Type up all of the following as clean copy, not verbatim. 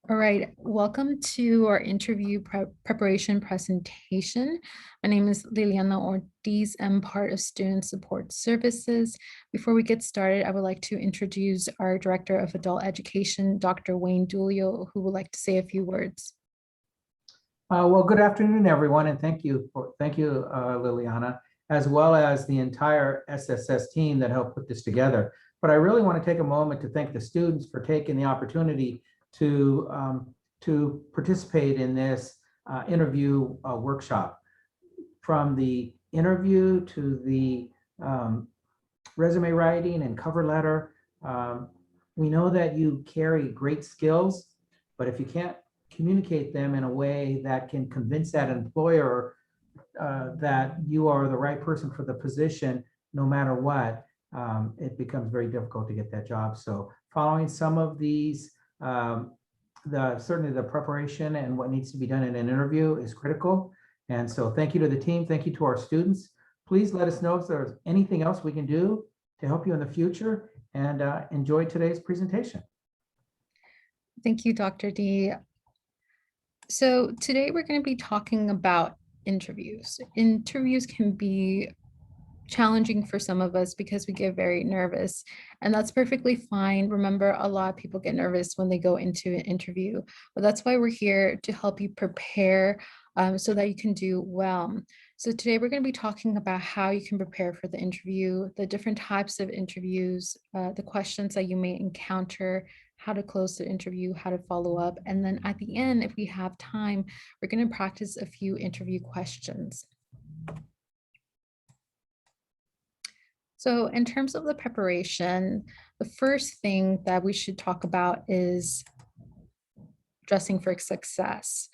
All right, welcome to our interview preparation presentation. My name is Liliana Ortiz. I'm part of Student Support Services. Before we get started, I would like to introduce our Director of Adult Education, Dr. Wayne Dulio, who would like to say a few words. Well, good afternoon, everyone, and thank you, Liliana, as well as the entire SSS team that helped put this together. But I really want to take a moment to thank the students for taking the opportunity to participate in this interview workshop. From the interview to the resume writing and cover letter, we know that you carry great skills, but if you can't communicate them in a way that can convince that employer that you are the right person for the position, no matter what, it becomes very difficult to get that job. So following some of these, certainly the preparation and what needs to be done in an interview is critical. And so thank you to the team. Thank you to our students. Please let us know if there's anything else we can do to help you in the future, and enjoy today's presentation. Thank you, Dr. D. So today we're going to be talking about interviews. Interviews can be challenging for some of us because we get very nervous, and that's perfectly fine. Remember, a lot of people get nervous when they go into an interview, but that's why we're here to help you prepare so that you can do well. So today we're going to be talking about how you can prepare for the interview, the different types of interviews, the questions that you may encounter, how to close the interview, how to follow up, and then at the end, if we have time, we're going to practice a few interview questions. So in terms of the preparation, the first thing that we should talk about is dressing for success.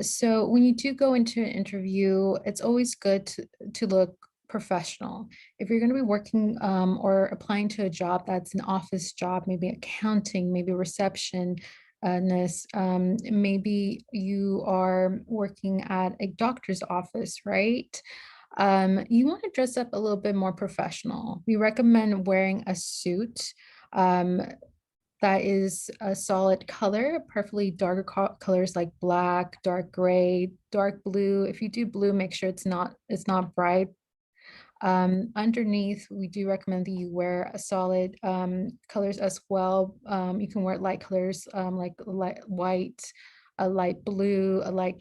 So when you do go into an interview, it's always good to look professional. If you're going to be working or applying to a job that's an office job, maybe accounting, maybe reception, maybe you are working at a doctor's office, right? You want to dress up a little bit more professional. We recommend wearing a suit that is a solid color, preferably darker colors like black, dark gray, dark blue. If you do blue, make sure it's not bright. Underneath, we do recommend that you wear a solid colors as well. You can wear light colors like light white, a light blue, a light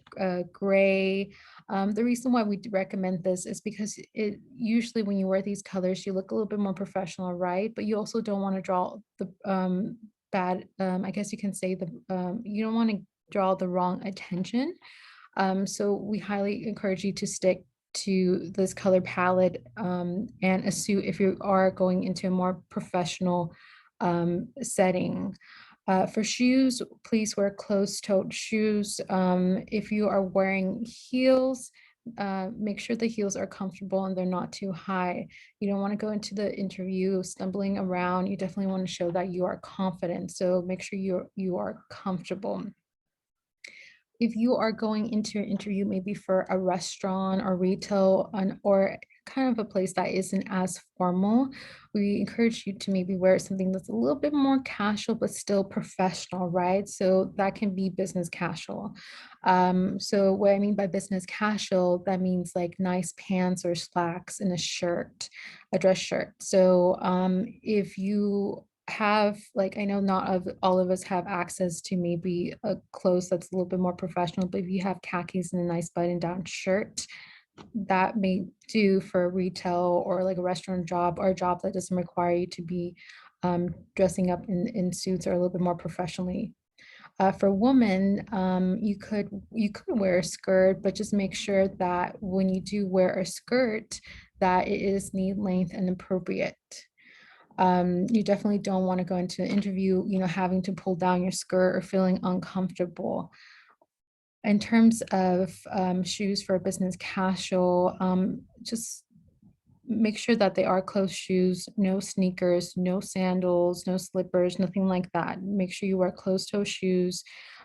gray. The reason why we recommend this is because it usually when you wear these colors, you look a little bit more professional, right? But you also don't want to draw the bad, I guess you can say you don't want to draw the wrong attention. So we highly encourage you to stick to this color palette and a suit if you are going into a more professional setting. For shoes, please wear closed-toed shoes. If you are wearing heels, make sure the heels are comfortable and they're not too high. You don't want to go into the interview stumbling around. You definitely want to show that you are confident. So make sure you are comfortable. If you are going into an interview, maybe for a restaurant or retail or kind of a place that isn't as formal, we encourage you to maybe wear something that's a little bit more casual, but still professional, right? So that can be business casual. So what I mean by business casual, that means like nice pants or slacks and a shirt, a dress shirt. So if you have like, I know not all of us have access to maybe a clothes that's a little bit more professional, but if you have khakis and a nice button down shirt, that may do for a retail or like a restaurant job or a job that doesn't require you to be dressing up in suits or a little bit more professionally. For women, you could wear a skirt, but just make sure that when you do wear a skirt, that it is knee length and appropriate. You definitely don't want to go into an interview, having to pull down your skirt or feeling uncomfortable. In terms of shoes for business casual, just make sure that they are closed shoes, no sneakers, no sandals, no slippers, nothing like that. Make sure you wear closed toe shoes,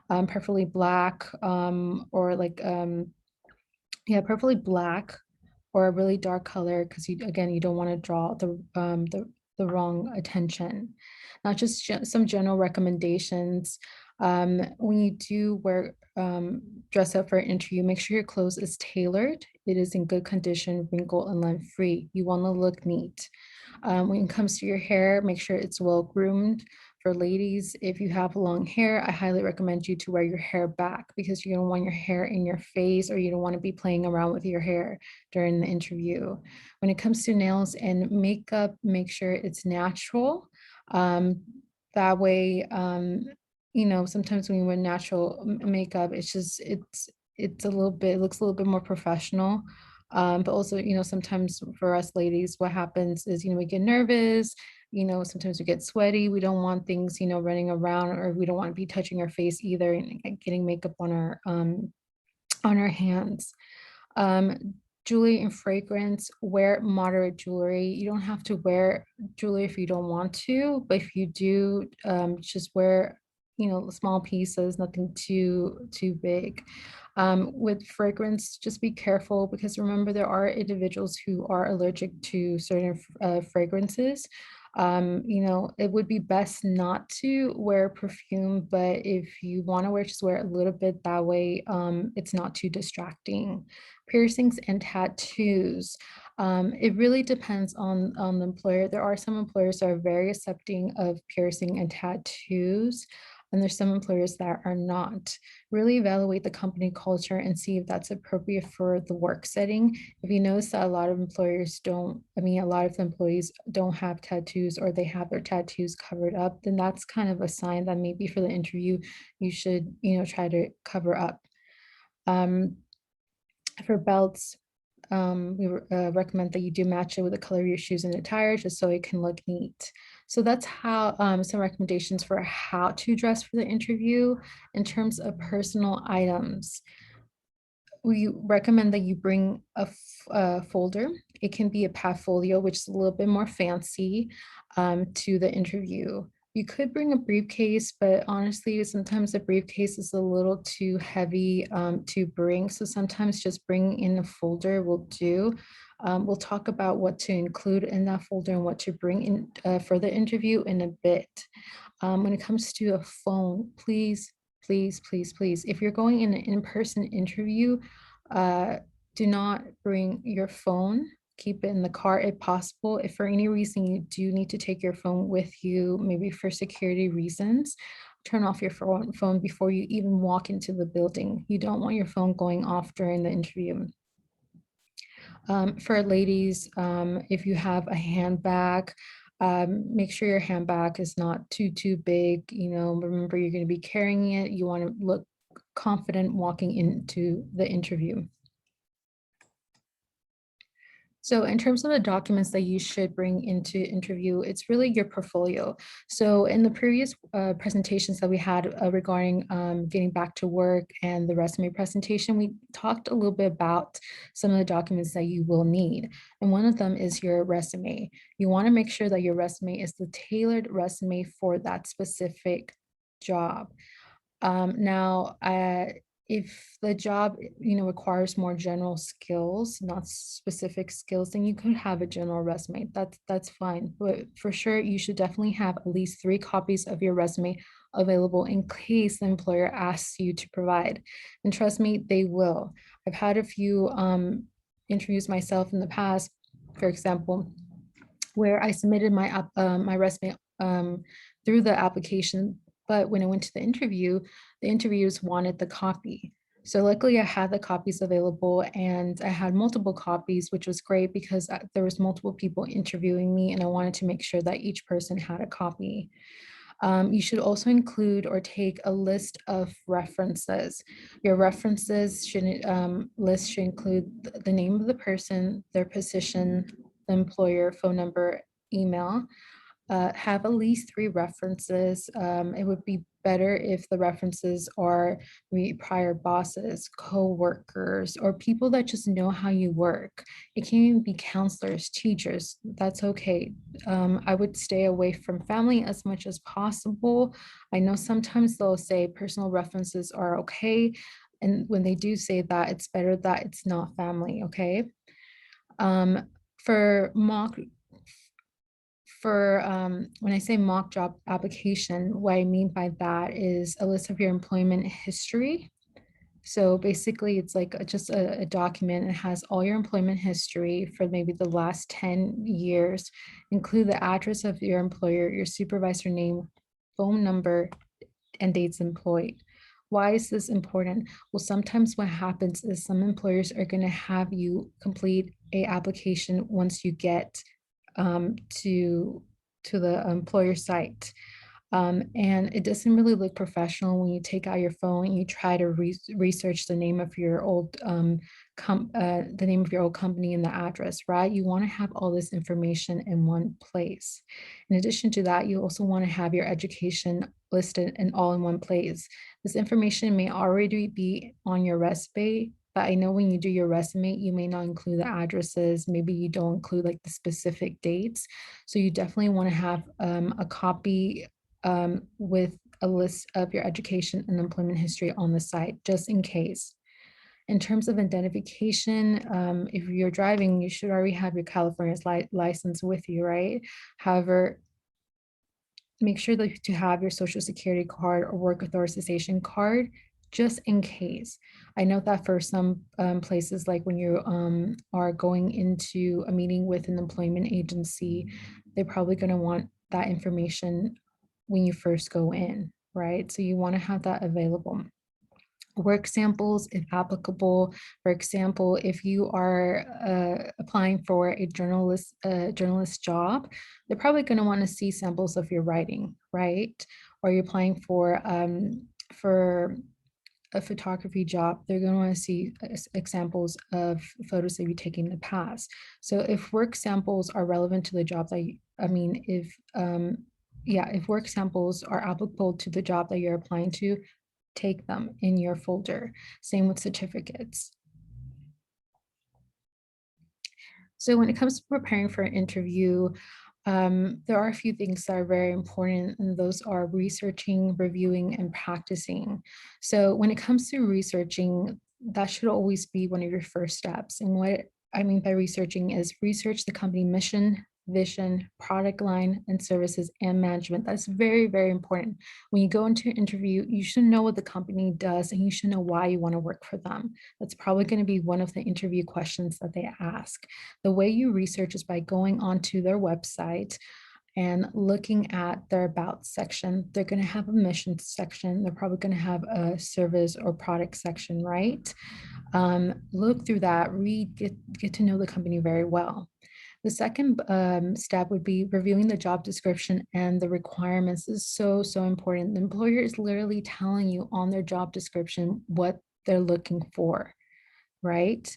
preferably black, or like, yeah, preferably black or a really dark color, because again, you don't want to draw the wrong attention. Now, just some general recommendations. When you do dress up for an interview, make sure your clothes is tailored. It is in good condition, wrinkle and lime free. You want to look neat. When it comes to your hair, make sure it's well groomed. For ladies, if you have long hair, I highly recommend you to wear your hair back because you don't want your hair in your face or you don't want to be playing around with your hair during the interview. When it comes to nails and makeup, make sure it's natural. Um, that way, sometimes when you wear natural makeup, it's a little bit, it looks a little bit more professional. But also, sometimes for us ladies, what happens is, we get nervous, sometimes we get sweaty. We don't want things, running around, or we don't want to be touching our face either and getting makeup on our hands. Jewelry and fragrance, wear moderate jewelry. You don't have to wear jewelry if you don't want to, but if you do, just wear, small pieces, nothing too big. With fragrance, just be careful because remember there are individuals who are allergic to certain fragrances. It would be best not to wear perfume, but if you want to wear, just wear a little bit. That way, it's not too distracting. Piercings and tattoos. It really depends on the employer. There are some employers that are very accepting of piercing and tattoos, and there's some employers that are not. Really evaluate the company culture and see if that's appropriate for the work setting. If you notice that a lot of employers don't, a lot of the employees don't have tattoos or they have their tattoos covered up, then that's kind of a sign that maybe for the interview, you should, try to cover up. Um, for belts, we recommend that you do match it with the color of your shoes and attire just so it can look neat. So that's how some recommendations for how to dress for the interview. In terms of personal items, we recommend that you bring a folder. It can be a Padfolio, which is a little bit more fancy, to the interview. You could bring a briefcase, but honestly, sometimes a briefcase is a little too heavy to bring. So sometimes just bringing in a folder will do. We'll talk about what to include in that folder and what to bring in for the interview in a bit. When it comes to a phone, please, please, please, please, if you're going in an in-person interview, uh, do not bring your phone. Keep it in the car if possible. If for any reason you do need to take your phone with you, maybe for security reasons, turn off your phone before you even walk into the building. You don't want your phone going off during the interview. For ladies, if you have a handbag, make sure your handbag is not too big. Remember you're going to be carrying it. You want to look confident walking into the interview. So in terms of the documents that you should bring into interview, it's really your portfolio. So in the previous presentations that we had regarding getting back to work and the resume presentation, we talked a little bit about some of the documents that you will need. And one of them is your resume. You want to make sure that your resume is the tailored resume for that specific job. Now, if the job, requires more general skills, not specific skills, then you could have a general resume. That's fine. But for sure, you should definitely have at least 3 copies of your resume available in case the employer asks you to provide. And trust me, they will. I've had a few interviews myself in the past, for example, where I submitted my resume through the application, but when I went to the interviewers wanted the copy. So luckily I had the copies available and I had multiple copies, which was great because there was multiple people interviewing me and I wanted to make sure that each person had a copy. You should also include or take a list of references. Your references list should include the name of the person, their position, the employer, phone number, email. Have at least 3 references. It would be better if the references are prior bosses, co-workers, or people that just know how you work. It can even be counselors, teachers. That's okay. I would stay away from family as much as possible. I know sometimes they'll say personal references are okay. And when they do say that, it's better that it's not family, okay? For mock for when I say mock job application, what I mean by that is a list of your employment history. So basically, it's like just a document. It has all your employment history for maybe the last 10 years, include the address of your employer, your supervisor name, phone number, and dates employed. Why is this important? Well, sometimes what happens is some employers are going to have you complete a application once you get to the employer site. And it doesn't really look professional when you take out your phone and you try to research the name of your old the name of your old company and the address, right? You want to have all this information in one place. In addition to that, you also want to have your education listed and all in one place. This information may already be on your resume, but I know when you do your resume, you may not include the addresses. Maybe you don't include like the specific dates. So you definitely want to have a copy with a list of your education and employment history on the site, just in case. In terms of identification, if you're driving, you should already have your California's license with you, right? However, make sure that to have your social security card or work authorization card just in case. I know that for some places, like when you are going into a meeting with an employment agency, they're probably going to want that information when you first go in, right? So you want to have that available. Work samples, if applicable. For example, if you are applying for a journalist job, they're probably going to want to see samples of your writing, right? Or you're applying for a photography job, they're going to want to see examples of photos that you've taken in the past. So if work samples are relevant to the job that if work samples are applicable to the job that you're applying to, take them in your folder. Same with certificates. So when it comes to preparing for an interview, there are a few things that are very important, and those are researching, reviewing, and practicing. So when it comes to researching, that should always be one of your first steps. And what I mean by researching is research the company mission, vision, product line, and services and management. That's very, very important. When you go into an interview, you should know what the company does and you should know why you want to work for them. That's probably going to be one of the interview questions that they ask. The way you research is by going onto their website and looking at their about section. They're going to have a mission section. They're probably going to have a service or product section, right? Look through that, read, get to know the company very well. The second step would be reviewing the job description and the requirements. This is so, so important. The employer is literally telling you on their job description what they're looking for, right?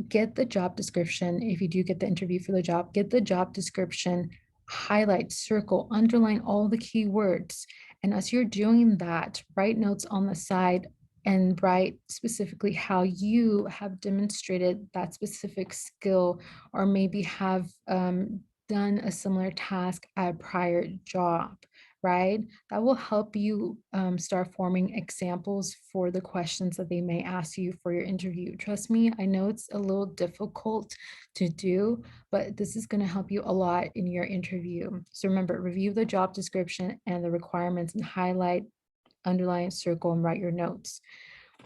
Get the job description. If you do get the interview for the job, get the job description, highlight, circle, underline all the keywords. And as you're doing that, write notes on the side and write specifically how you have demonstrated that specific skill, or maybe have done a similar task at a prior job, right? That will help you start forming examples for the questions that they may ask you for your interview. Trust me, I know it's a little difficult to do, but this is going to help you a lot in your interview. So remember, review the job description and the requirements and highlight, underline, circle, and write your notes.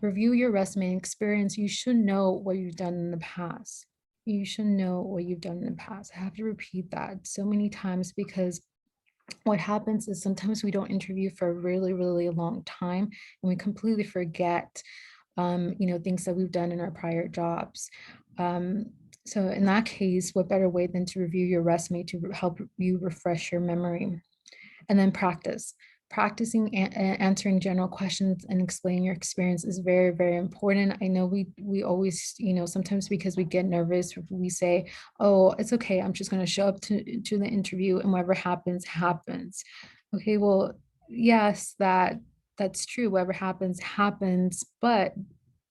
Review your resume and experience. You should know what you've done in the past. You should know what you've done in the past. I have to repeat that so many times because what happens is sometimes we don't interview for a really, really long time and we completely forget, things that we've done in our prior jobs. So in that case, what better way than to review your resume to help you refresh your memory? And then practice. Practicing answering general questions and explaining your experience is very, very important. I know we always, sometimes because we get nervous, we say, oh, it's okay, I'm just going to show up to the interview and whatever happens, happens. Okay, well, yes, that's true. Whatever happens, happens, but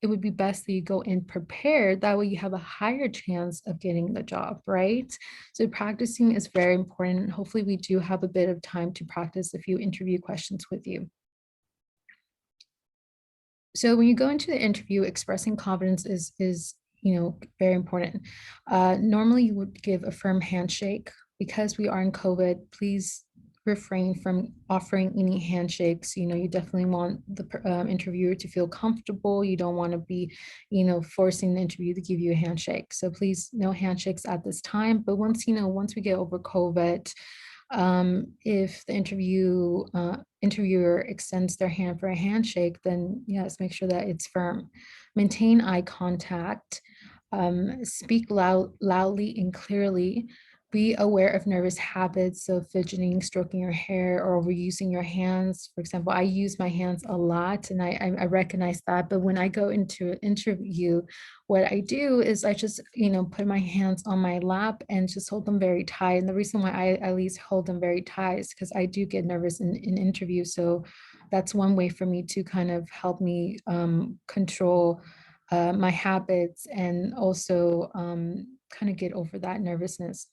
it would be best that you go in prepared. That way you have a higher chance of getting the job, right? So practicing is very important. Hopefully we do have a bit of time to practice a few interview questions with you. So when you go into the interview, expressing confidence is very important. Normally you would give a firm handshake because we are in COVID, please refrain from offering any handshakes. You definitely want the interviewer to feel comfortable. You don't want to be, forcing the interview to give you a handshake. So please, no handshakes at this time. But once we get over COVID, if the interviewer extends their hand for a handshake, then yes, make sure that it's firm. Maintain eye contact. Speak loudly and clearly. Be aware of nervous habits, so fidgeting, stroking your hair, or overusing your hands. For example, I use my hands a lot, and I recognize that. But when I go into an interview, what I do is I just, put my hands on my lap and just hold them very tight. And the reason why I at least hold them very tight is because I do get nervous in interviews. So that's one way for me to kind of help me control my habits, and also kind of get over that nervousness.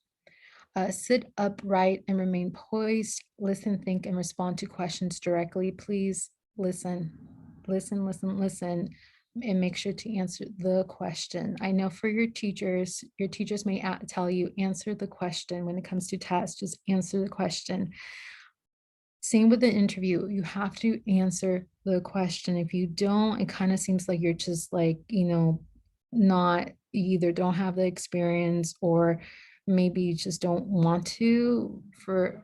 Sit upright and remain poised. Listen, think, and respond to questions directly. Please listen, listen, and make sure to answer the question. I know for your teachers may tell you answer the question when it comes to tests. Just answer the question. Same with the interview. You have to answer the question. If you don't, it kind of seems like you're just like, not, you either don't have the experience, or maybe you just don't want to for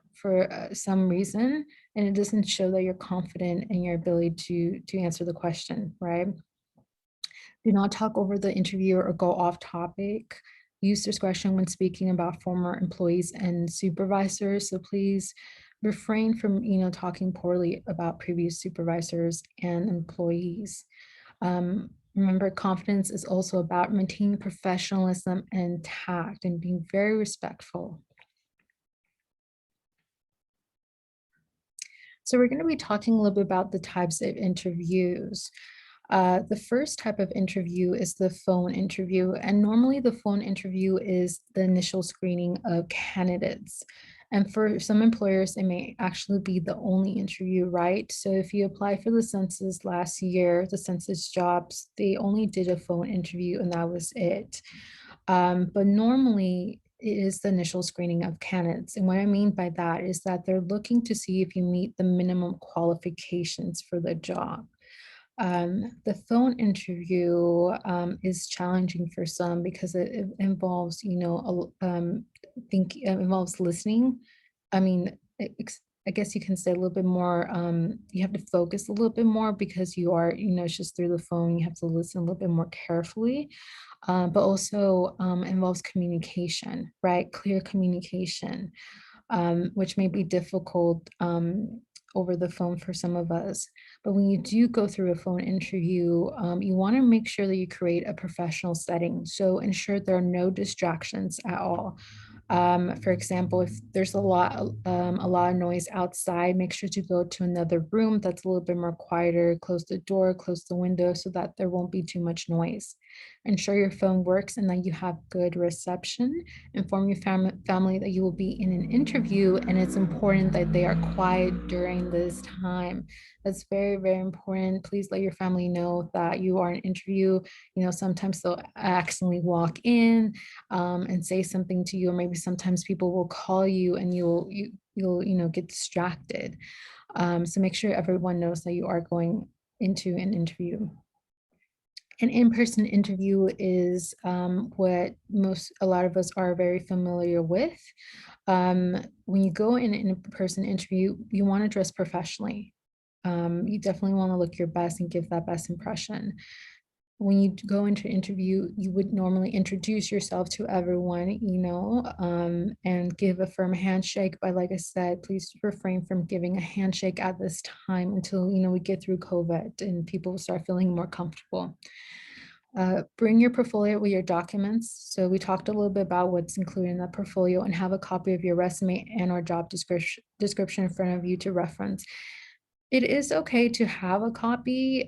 some reason, and it doesn't show that you're confident in your ability to answer the question, right? Do not talk over the interviewer or go off topic. Use discretion when speaking about former employees and supervisors. So please refrain from, talking poorly about previous supervisors and employees. Remember, confidence is also about maintaining professionalism and tact and being very respectful. So we're going to be talking a little bit about the types of interviews. The first type of interview is the phone interview, and normally the phone interview is the initial screening of candidates. And for some employers, it may actually be the only interview, right? So if you apply for the census last year, the census jobs, they only did a phone interview and that was it. But normally it is the initial screening of candidates. And what I mean by that is that they're looking to see if you meet the minimum qualifications for the job. The phone interview is challenging for some because it involves, involves listening. I mean, I guess you can say a little bit more. You have to focus a little bit more because you are, it's just through the phone. You have to listen a little bit more carefully, but also involves communication, right? Clear communication, which may be difficult over the phone for some of us. But when you do go through a phone interview, you want to make sure that you create a professional setting. So ensure there are no distractions at all. For example, if there's a lot of noise outside, make sure to go to another room that's a little bit more quieter. Close the door, close the window, so that there won't be too much noise. Ensure your phone works and that you have good reception. Inform your family that you will be in an interview, and it's important that they are quiet during this time. That's very, very important. Please let your family know that you are in an interview. Sometimes they'll accidentally walk in and say something to you, or maybe sometimes people will call you and you'll get distracted. So make sure everyone knows that you are going into an interview. An in-person interview is what a lot of us are very familiar with. When you go in an in-person interview, you want to dress professionally. You definitely want to look your best and give that best impression. When you go into an interview, you would normally introduce yourself to everyone, and give a firm handshake. But like I said, please refrain from giving a handshake at this time until, we get through COVID and people start feeling more comfortable. Bring your portfolio with your documents. So we talked a little bit about what's included in that portfolio, and have a copy of your resume and or job description in front of you to reference. It is okay to have a copy.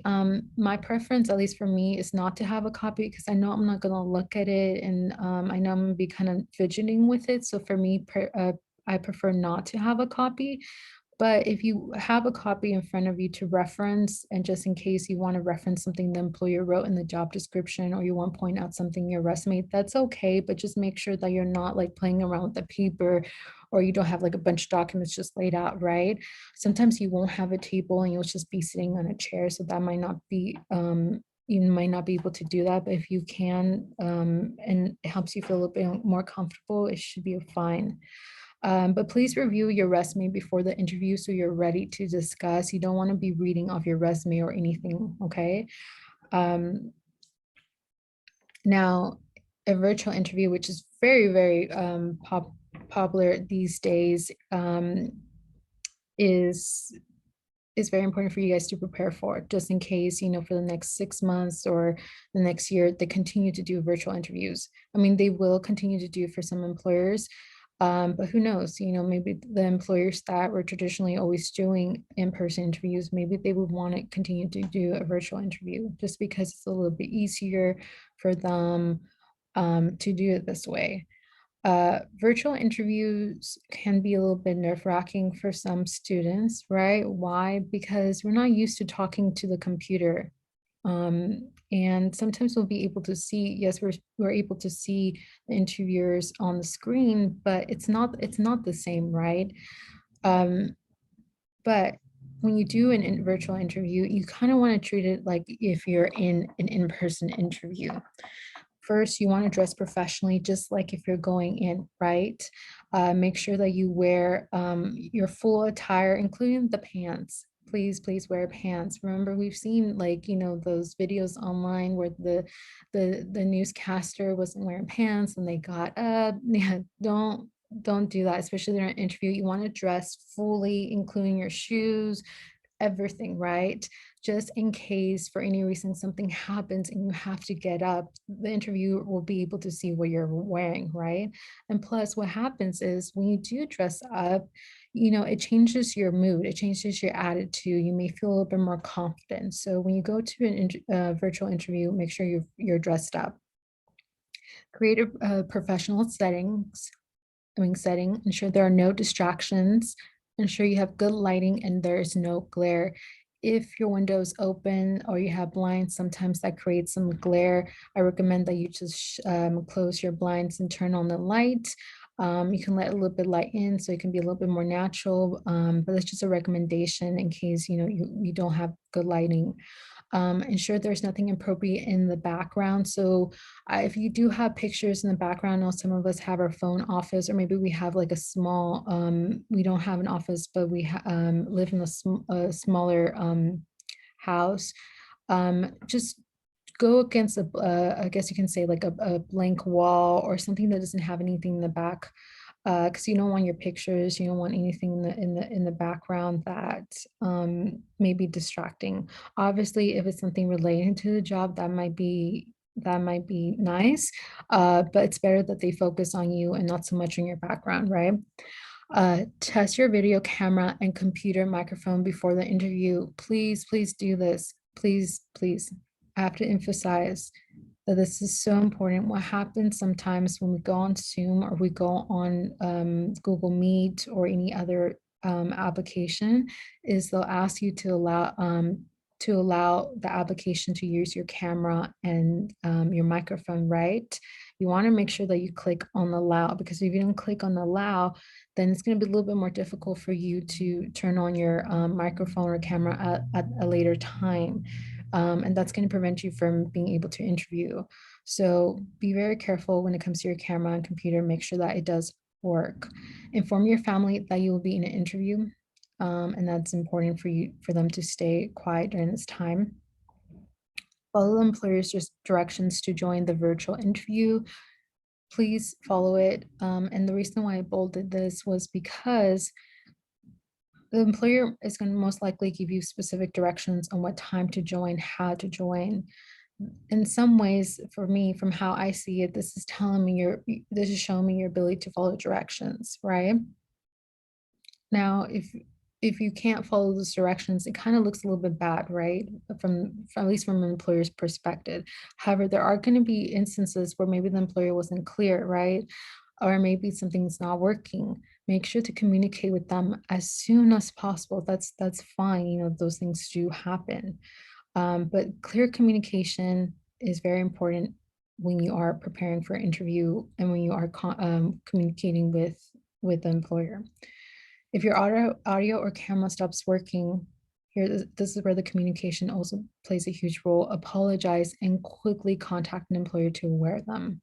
My preference, at least for me, is not to have a copy because I know I'm not going to look at it, and I know I'm going to be kind of fidgeting with it. So for me, I prefer not to have a copy. But if you have a copy in front of you to reference, and just in case you want to reference something the employer wrote in the job description, or you want to point out something in your resume, that's okay. But just make sure that you're not like playing around with the paper, or you don't have like a bunch of documents just laid out, right? Sometimes you won't have a table and you'll just be sitting on a chair. So that might not be, you might not be able to do that. But if you can, and it helps you feel a little bit more comfortable, it should be fine. But please review your resume before the interview so you're ready to discuss. You don't want to be reading off your resume or anything, okay? Um, Now, a virtual interview, which is very, very popular these days, is is very important for you guys to prepare for, just in case, for the next 6 months or the next year, they continue to do virtual interviews. I mean, they will continue to do for some employers, but who knows, maybe the employers that were traditionally always doing in-person interviews, maybe they would want to continue to do a virtual interview just because it's a little bit easier for them to do it this way. Virtual interviews can be a little bit nerve-wracking for some students, right? Why? Because we're not used to talking to the computer. And sometimes we'll be able to see, yes, we're able to see the interviewers on the screen, but it's not the same, right? Um, but when you do an virtual interview, you kind of want to treat it like if you're in an in-person interview. First, you want to dress professionally, just like if you're going in, right? Make sure that you wear your full attire, including the pants. Please, please wear pants. Remember, we've seen like, those videos online where the newscaster wasn't wearing pants and they got up. Yeah, don't do that, especially during an interview. You want to dress fully, including your shoes, everything, right? Just in case for any reason something happens and you have to get up, the interviewer will be able to see what you're wearing, right? And plus, what happens is when you do dress up, it changes your mood, it changes your attitude. You may feel a little bit more confident. So when you go to an virtual interview, make sure you're dressed up. Create a professional setting, ensure there are no distractions, ensure you have good lighting and there is no glare. If your window is open or you have blinds, sometimes that creates some glare. I recommend that you just close your blinds and turn on the light. You can let a little bit light in so it can be a little bit more natural, but it's just a recommendation in case you don't have good lighting. Ensure there's nothing appropriate in the background. So if you do have pictures in the background, I know some of us have our phone office, or maybe we have like a small, we don't have an office, but we live in a smaller house. Just go against I guess you can say like a blank wall or something that doesn't have anything in the back, because you don't want your pictures, you don't want anything in the background that may be distracting. Obviously, if it's something related to the job, that might be nice, but it's better that they focus on you and not so much on your background, right? Test your video camera and computer microphone before the interview. Please, please do this. Please, please. I have to emphasize that this is so important. What happens sometimes when we go on Zoom or we go on Google Meet or any other application is they'll ask you to allow the application to use your camera and your microphone, right? You want to make sure that you click on allow, because if you don't click on allow, then it's going to be a little bit more difficult for you to turn on your microphone or camera at a later time. And that's going to prevent you from being able to interview. So be very careful when it comes to your camera and computer. Make sure that it does work. Inform your family that you will be in an interview, and that's important for them to stay quiet during this time. Follow the employer's directions to join the virtual interview. Please follow it. And the reason why I bolded this was because the employer is going to most likely give you specific directions on what time to join, how to join. In some ways, for me, from how I see it, this is showing me your ability to follow directions, right? Now, if you can't follow those directions, it kind of looks a little bit bad, right? From at least from an employer's perspective. However, there are going to be instances where maybe the employer wasn't clear, right? Or maybe something's not working. make sure to communicate with them as soon as possible. That's fine. Those things do happen. But clear communication is very important when you are preparing for an interview and when you are communicating with the employer. If your audio or camera stops working, this is where the communication also plays a huge role. Apologize and quickly contact an employer to aware them.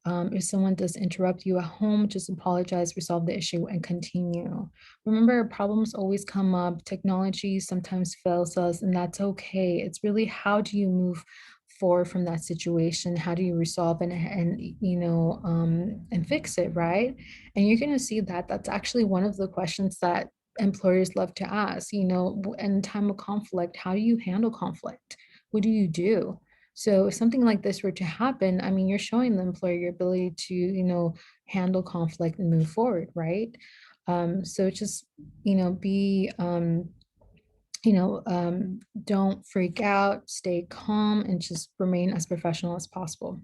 If someone does interrupt you at home, just apologize, resolve the issue, and continue. Remember, problems always come up. Technology sometimes fails us, and that's okay. It's really how do you move forward from that situation? How do you resolve and fix it, right? And you're going to see that that's actually one of the questions that employers love to ask. In time of conflict, how do you handle conflict? What do you do? So if something like this were to happen, I mean, you're showing the employer your ability to, handle conflict and move forward, right? So just, be, don't freak out, stay calm, and just remain as professional as possible.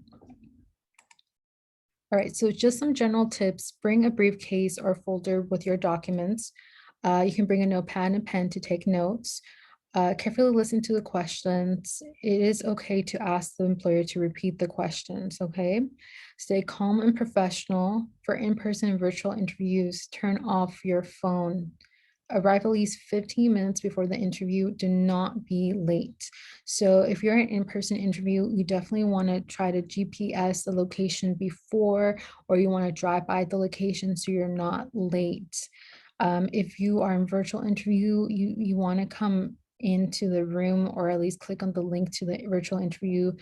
All right, so just some general tips. Bring a briefcase or folder with your documents. You can bring a notepad and pen to take notes. Carefully listen to the questions. It is okay to ask the employer to repeat the questions, okay? Stay calm and professional. For in-person and virtual interviews, turn off your phone. Arrive at least 15 minutes before the interview. Do not be late. So if you're an in-person interview, you definitely want to try to GPS the location before, or you want to drive by the location so you're not late. If you are in virtual interview, you want to come into the room or at least click on the link to the virtual interview.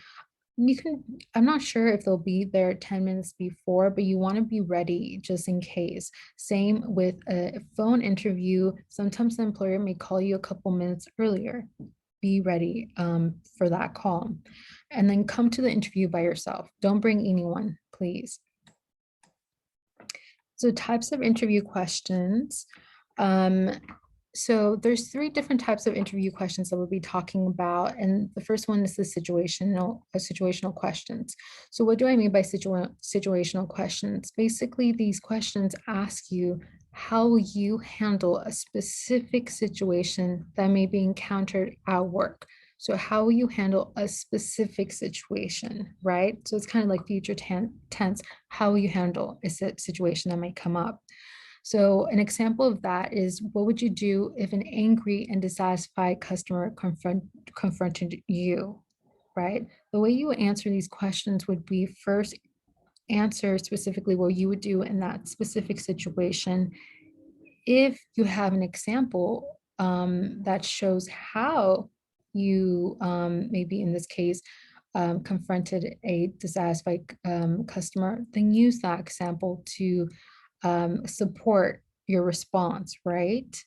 I'm not sure if they'll be there 10 minutes before, but you want to be ready just in case. Same with a phone interview. Sometimes the employer may call you a couple minutes earlier. Be ready for that call. And then come to the interview by yourself. Don't bring anyone, please. So types of interview questions. So there's 3 different types of interview questions that we'll be talking about. And the first one is the situational questions. So what do I mean by situational questions? Basically, these questions ask you how you handle a specific situation that may be encountered at work. So how will you handle a specific situation, right? So it's kind of like future tense. How will you handle a situation that may come up? So an example of that is, what would you do if an angry and dissatisfied customer confronted you, right? The way you would answer these questions would be, first answer specifically what you would do in that specific situation. If you have an example that shows how you, maybe in this case, confronted a dissatisfied customer, then use that example to support your response, right?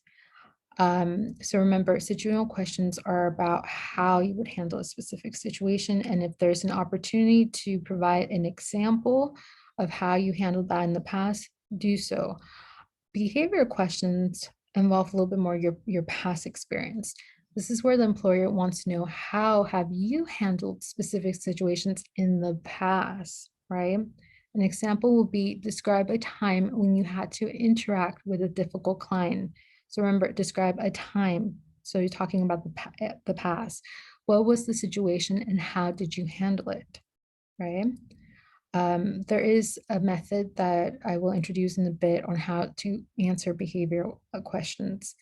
So remember, situational questions are about how you would handle a specific situation. And if there's an opportunity to provide an example of how you handled that in the past, do so. Behavior questions involve a little bit more your past experience. This is where the employer wants to know, how have you handled specific situations in the past, right? An example will be, describe a time when you had to interact with a difficult client. So remember, describe a time. So you're talking about the past. What was the situation and how did you handle it, right? There is a method that I will introduce in a bit on how to answer behavioral questions.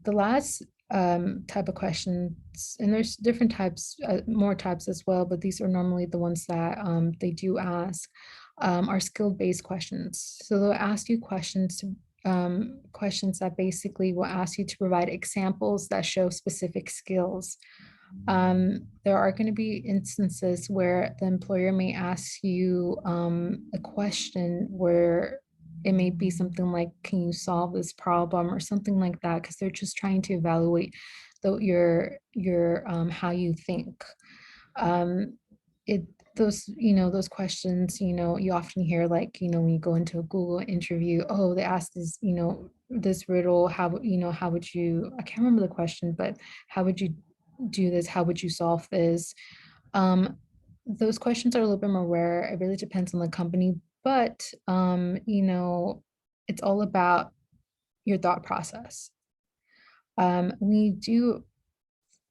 The last type of questions, and there's different types, more types as well, but these are normally the ones that they do ask, are skill-based questions. So they'll ask you questions that basically will ask you to provide examples that show specific skills. There are going to be instances where the employer may ask you a question where it may be something like, can you solve this problem, or something like that, because they're just trying to evaluate your how you think. Um, it those questions, you often hear, like, when you go into a Google interview, oh, they ask this, this riddle, how would you, I can't remember the question, but how would you do this? How would you solve this? Those questions are a little bit more rare. It really depends on the company, but it's all about your thought process. We do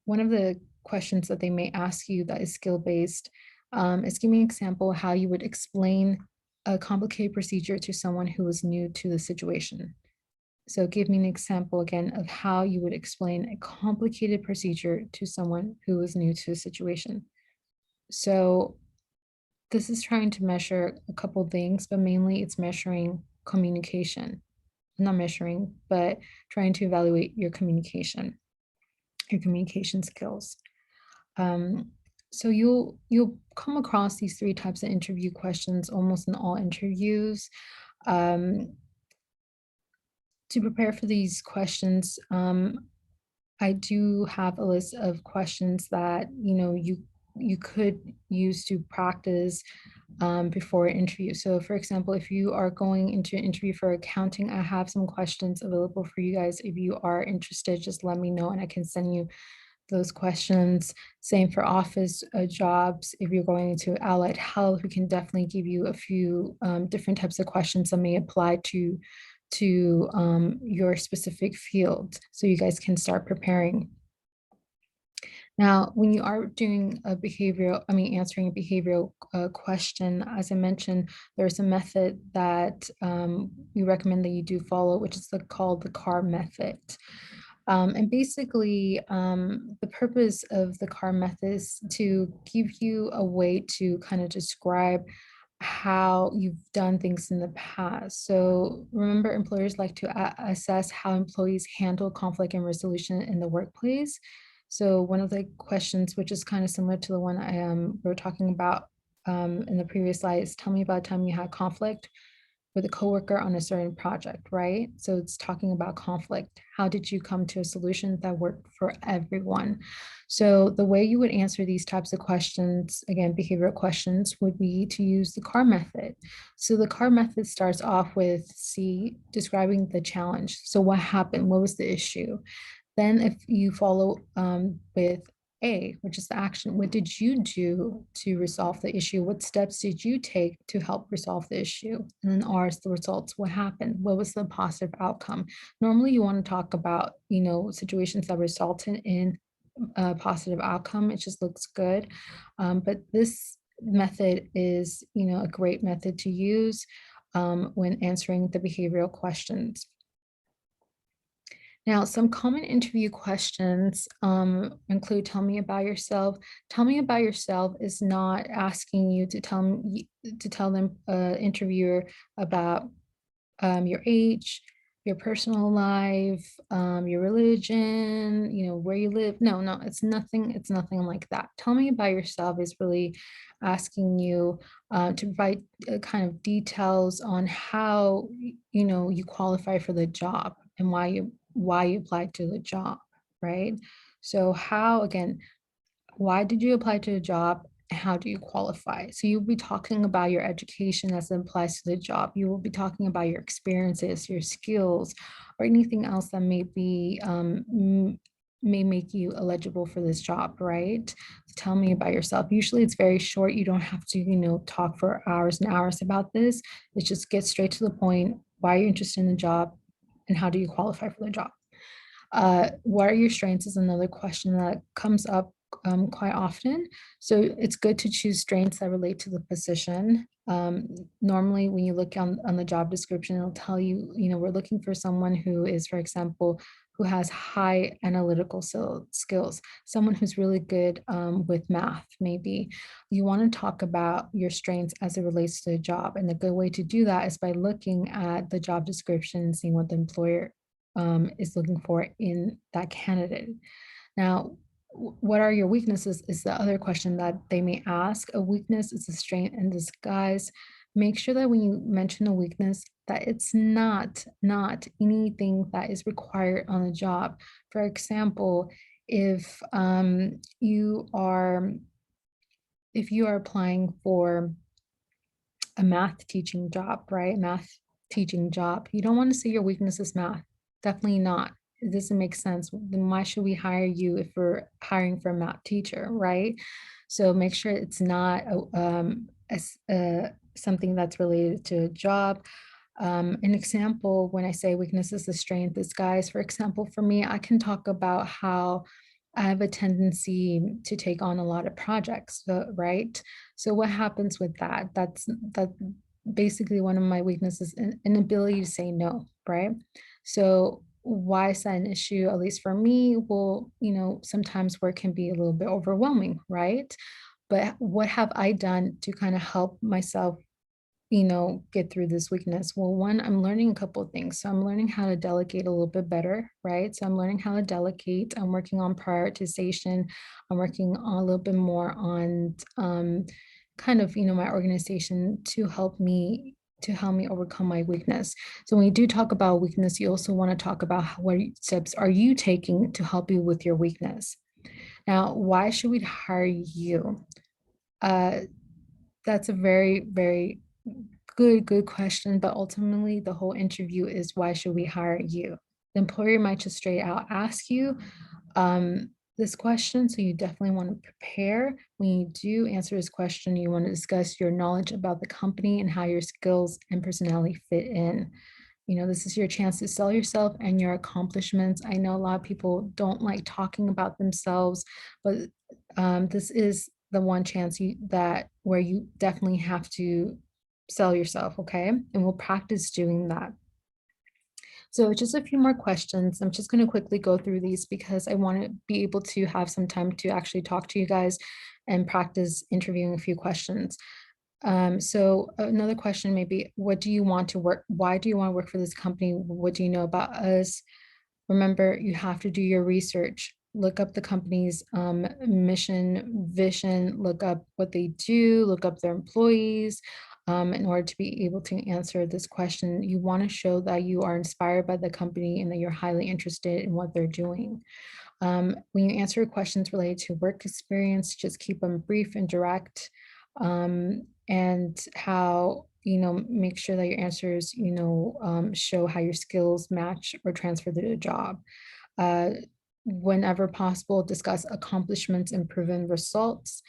one of the questions that they may ask you that is skill based is give me an example how you would explain a complicated procedure to someone who is new to the situation. So give me an example again of how you would explain a complicated procedure to someone who is new to a situation. So this is trying to measure a couple things, but mainly it's measuring communication. Not measuring, but trying to evaluate your communication skills. Um, so you'll come across these three types of interview questions almost in all interviews. Um, to prepare for these questions, I do have a list of questions that you could use to practice before an interview. So, for example, if you are going into an interview for accounting, I have some questions available for you guys. If you are interested, just let me know and I can send you those questions. Same for office jobs. If you're going into allied health, we can definitely give you a few different types of questions that may apply to your specific field, so you guys can start preparing. Now, when you are doing a answering a behavioral question, as I mentioned, there's a method that we recommend that you do follow, which is called the CAR method. And basically, the purpose of the CAR method is to give you a way to kind of describe how you've done things in the past. So remember, employers like to assess how employees handle conflict and resolution in the workplace. So one of the questions, which is kind of similar to the one we were talking about in the previous slide, is tell me about a time you had conflict with a coworker on a certain project, right? So it's talking about conflict. How did you come to a solution that worked for everyone? So the way you would answer these types of questions, again, behavioral questions, would be to use the CAR method. So the CAR method starts off with C, describing the challenge. So what happened? What was the issue? Then if you follow with A, which is the action, what did you do to resolve the issue? What steps did you take to help resolve the issue? And then R is the results. What happened? What was the positive outcome? Normally you want to talk about, situations that resulted in a positive outcome. It just looks good. But this method is, a great method to use when answering the behavioral questions. Now, some common interview questions include tell me about yourself. Tell me about yourself is not asking you to tell them interviewer about your age, your personal life, your religion, where you live. No, no, it's nothing like that. Tell me about yourself is really asking you to provide kind of details on how you qualify for the job and why you applied to the job, right? So how, again, why did you apply to the job and how do you qualify? So you'll be talking about your education as it applies to the job. You will be talking about your experiences, your skills, or anything else that may make you eligible for this job, right? So tell me about yourself. Usually it's very short. You don't have to, talk for hours and hours about this. It just gets straight to the point. Why are you interested in the job and how do you qualify for the job? What are your strengths is another question that comes up quite often. So it's good to choose strengths that relate to the position. Normally, when you look on the job description, it'll tell you, we're looking for someone who is, for example, who has high analytical skills, someone who's really good with math, maybe. You want to talk about your strengths as it relates to the job. And the good way to do that is by looking at the job description and seeing what the employer is looking for in that candidate. Now, what are your weaknesses is the other question that they may ask. A weakness is a strength in disguise. Make sure that when you mention a weakness, that it's not anything that is required on the job. For example, if if you are applying for a math teaching job, right? Math teaching job. You don't want to say your weakness is math. Definitely not. It doesn't make sense. Then why should we hire you if we're hiring for a math teacher, right? So make sure it's not something that's related to a job. An example, when I say weakness is the strength, is guys, for example, for me, I can talk about how I have a tendency to take on a lot of projects, right? So what happens with that? That basically one of my weaknesses, an inability to say no, right? So why is that an issue? At least for me, well, sometimes work can be a little bit overwhelming, right? But what have I done to kind of help myself get through this weakness? Well, one, I'm learning a couple of things. So I'm learning how to delegate a little bit better, right? So I'm learning how to delegate. I'm working on prioritization. I'm working on a little bit more on kind of, my organization to help me overcome my weakness. So when you do talk about weakness, you also want to talk about what steps are you taking to help you with your weakness. Now, why should we hire you? Uh, that's a very, very good question, but ultimately the whole interview is why should we hire you? The employer might just straight out ask you this question, so you definitely want to prepare. When you do answer this question, you want to discuss your knowledge about the company and how your skills and personality fit in. This is your chance to sell yourself and your accomplishments. I know a lot of people don't like talking about themselves, but this is the one chance that where you definitely have to sell yourself, okay? And we'll practice doing that. So just a few more questions. I'm just going to quickly go through these because I want to be able to have some time to actually talk to you guys and practice interviewing a few questions. So another question may be, what do you want to work? Why do you want to work for this company? What do you know about us? Remember, you have to do your research. Look up the company's mission, vision, look up what they do, look up their employees. In order to be able to answer this question, you want to show that you are inspired by the company and that you're highly interested in what they're doing. When you answer questions related to work experience, just keep them brief and direct. And how, make sure that your answers, show how your skills match or transfer to the job. Uh, Whenever possible, discuss accomplishments and proven results.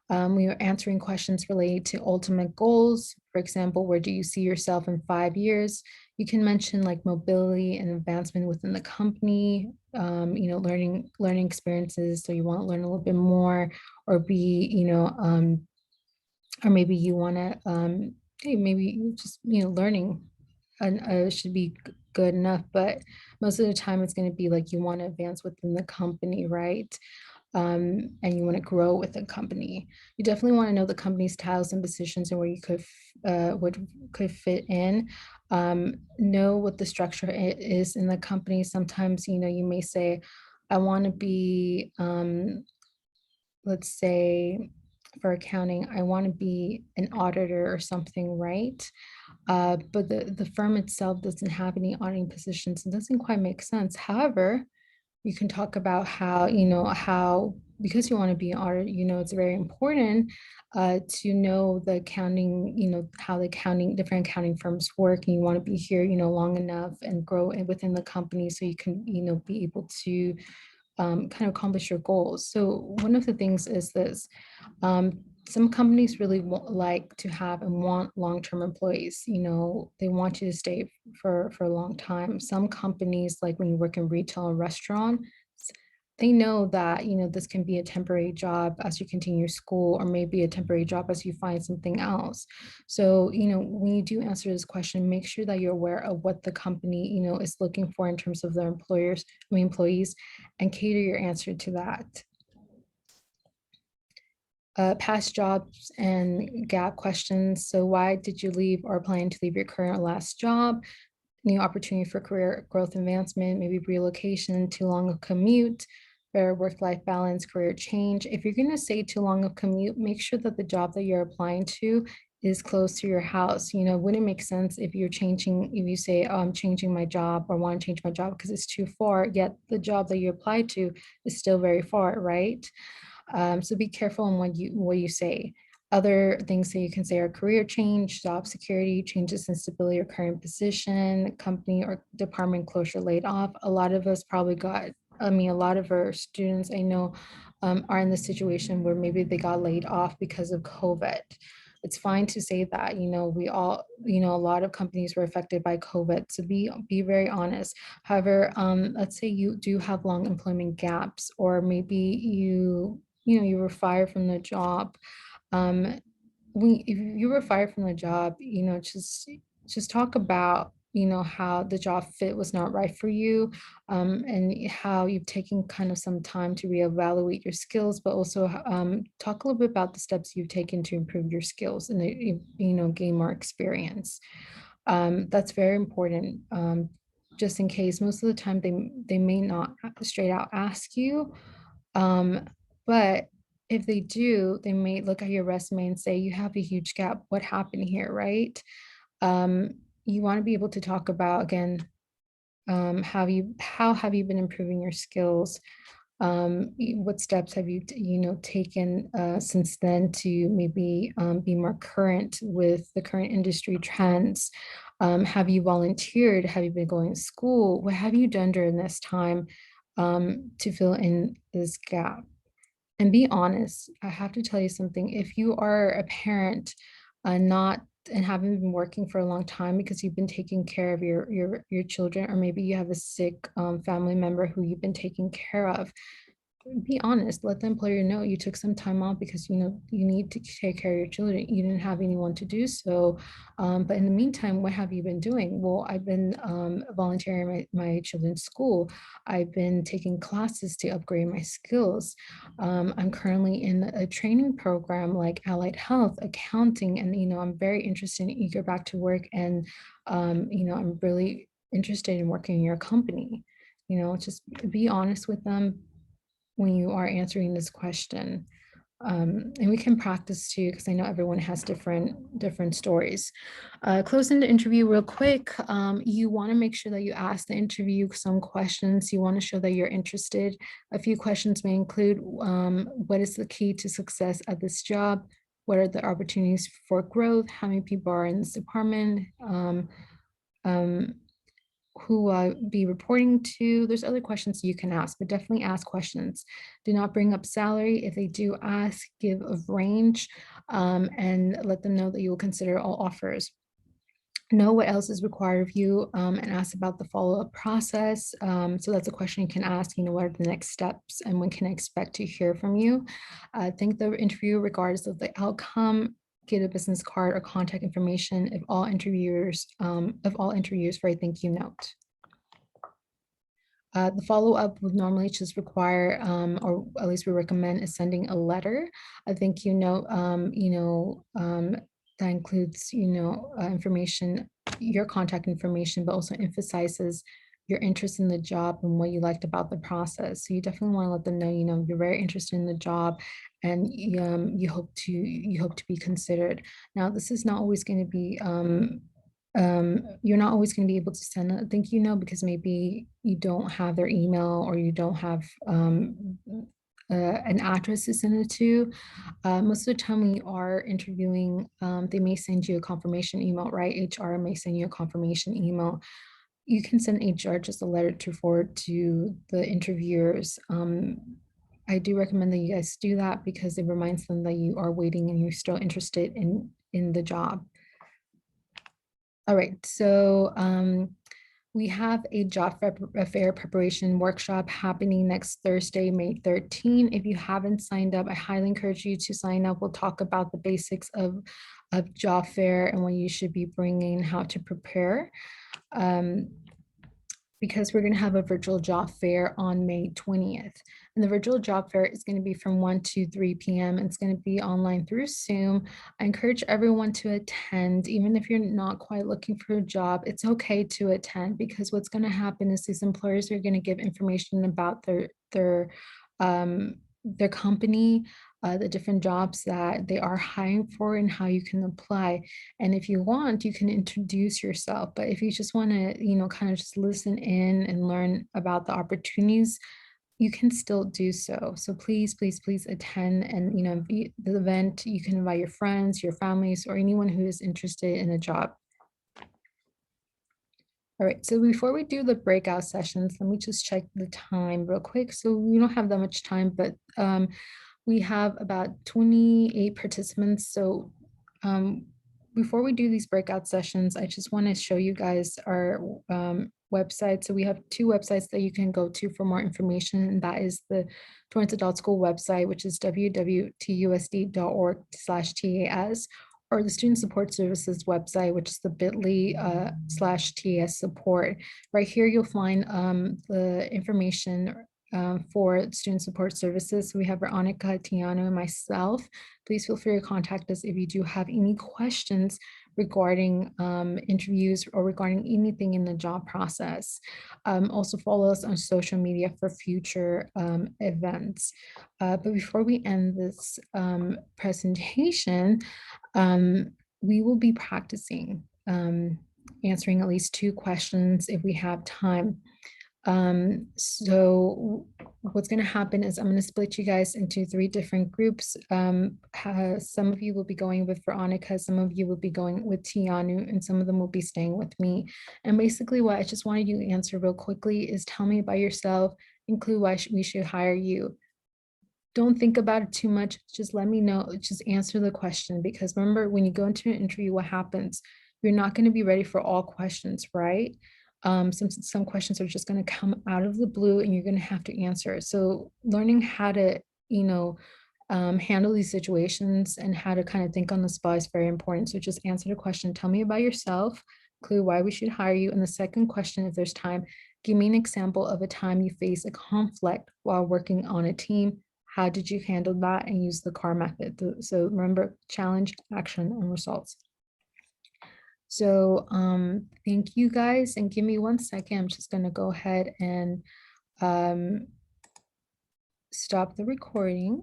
We are answering questions related to ultimate goals. For example, where do you see yourself in 5 years? You can mention like mobility and advancement within the company, learning experiences. So you want to learn a little bit more or be, or maybe you want to, hey, maybe you just, learning and should be good enough. But most of the time it's going to be like you want to advance within the company, right? And you want to grow with the company. You definitely want to know the company's titles and positions and where you could fit in. Know what the structure is in the company. Sometimes, you may say, I want to be, let's say, for accounting, I want to be an auditor or something, right? But the firm itself doesn't have any auditing positions. It doesn't quite make sense. However, you can talk about how, because you want to be an auditor, it's very important to know the accounting, how different accounting firms work, and you want to be here, long enough and grow within the company so you can, be able to kind of accomplish your goals. So one of the things is this. Some companies really like to have and want long-term employees. They want you to stay for a long time. Some companies, like when you work in retail and restaurant, they know that this can be a temporary job as you continue school, or maybe a temporary job as you find something else. So when you do answer this question, make sure that you're aware of what the company is looking for in terms of their employees, and cater your answer to that. Past jobs and gap questions. So why did you leave or plan to leave your current or last job? New opportunity for career growth, advancement, maybe relocation, too long a commute, better work-life balance, career change. If you're going to say too long of commute, make sure that the job that you're applying to is close to your house. Wouldn't make sense if if you say, oh, I'm changing my job or want to change my job because it's too far, yet the job that you applied to is still very far, right? So be careful on what you say. Other things that you can say are career change, job security, changes in stability or current position, company or department closure, laid off. A lot of us probably a lot of our students I know are in the situation where maybe they got laid off because of COVID. It's fine to say that, we all, a lot of companies were affected by COVID. So be very honest. However, let's say you do have long employment gaps, or maybe you were fired from the job. Um, if you were fired from the job, just talk about, how the job fit was not right for you, and how you've taken kind of some time to reevaluate your skills, but also talk a little bit about the steps you've taken to improve your skills and gain more experience. That's very important. Just in case, most of the time they may not straight out ask you, but if they do, they may look at your resume and say, you have a huge gap. What happened here, right? Um, you want to be able to talk about, again, how have you been improving your skills? What steps have you, taken since then to maybe be more current with the current industry trends? Have you volunteered? Have you been going to school? What have you done during this time to fill in this gap? And be honest, I have to tell you something. If you are a parent, not and haven't been working for a long time because you've been taking care of your children, or maybe you have a sick family member who you've been taking care of, be honest, let the employer know you took some time off because you need to take care of your children. You didn't have anyone to do so. But in the meantime, what have you been doing? Well, I've been volunteering my children's school. I've been taking classes to upgrade my skills. I'm currently in a training program like allied health, accounting, and I'm very interested and eager back to work. And I'm really interested in working in your company. Just be honest with them when you are answering this question. And we can practice too, because I know everyone has different stories. Closing the interview real quick. You want to make sure that you ask the interview some questions. You want to show that you're interested. A few questions may include, what is the key to success at this job? What are the opportunities for growth? How many people are in this department? Um, who I be reporting to. There's other questions you can ask, but definitely ask questions. Do not bring up salary. If they do ask, give a range, and let them know that you will consider all offers. Know what else is required of you, and ask about the follow-up process. So that's a question you can ask, what are the next steps and when can I expect to hear from you? Thank the interviewer regardless of the outcome. Get a business card or contact information if all interviewers for a thank you note. The follow-up would normally just require, or at least we recommend, is sending a letter. A thank you note, that includes, information, your contact information, but also emphasizes your interest in the job and what you liked about the process. So you definitely want to let them know, you're very interested in the job, and you hope to be considered. Now, this is not always going to be you're not always going to be able to send a thank you note because maybe you don't have their email, or you don't have an address to send it to. Most of the time when you are interviewing, they may send you a confirmation email, right? HR may send you a confirmation email. You can send HR just a letter to forward to the interviewers. I do recommend that you guys do that because it reminds them that you are waiting and you're still interested in the job. All right, so we have a job fair preparation workshop happening next Thursday, May 13. If you haven't signed up, I highly encourage you to sign up. We'll talk about the basics of job fair and what you should be bringing, how to prepare. Because we're going to have a virtual job fair on May 20th. And the virtual job fair is going to be from 1 to 3 p.m. It's going to be online through Zoom. I encourage everyone to attend, even if you're not quite looking for a job. It's okay to attend, because what's going to happen is these employers are going to give information about their company, the different jobs that they are hiring for, and how you can apply. And if you want, you can introduce yourself. But if you just want to, kind of just listen in and learn about the opportunities, you can still do so. So please, please, please attend. And, the event, you can invite your friends, your families, or anyone who is interested in a job. All right, so before we do the breakout sessions, let me just check the time real quick. So we don't have that much time, but we have about 28 participants. So Before we do these breakout sessions, I just want to show you guys our website. So we have two websites that you can go to for more information, and that is the Torrance Adult School website, which is www.tusd.org/TAS, or the Student Support Services website, which is the bit.ly/TAS support. Right here, you'll find the information for Student Support Services. So we have Veronica, Tiano, and myself. Please feel free to contact us if you do have any questions regarding interviews or regarding anything in the job process. Also follow us on social media for future events. But before we end this presentation, we will be practicing answering at least 2 questions if we have time. So what's going to happen is I'm going to split you guys into 3 different groups. Some of you will be going with Veronica, some of you will be going with Tianu, and some of them will be staying with me. And basically what I just wanted you to answer real quickly is tell me about yourself, include why we should hire you. Don't think about it too much. Just let me know, just answer the question, because remember, when you go into an interview, what happens? You're not going to be ready for all questions, right? Some questions are just going to come out of the blue and you're going to have to answer. So learning how to, handle these situations and how to kind of think on the spot is very important. So just answer the question, tell me about yourself, include why we should hire you. And the second question, if there's time, give me an example of a time you face a conflict while working on a team. How did you handle that, and use the CAR method? So remember, challenge, action, and results. So thank you guys, and give me 1 second. I'm just gonna go ahead and stop the recording.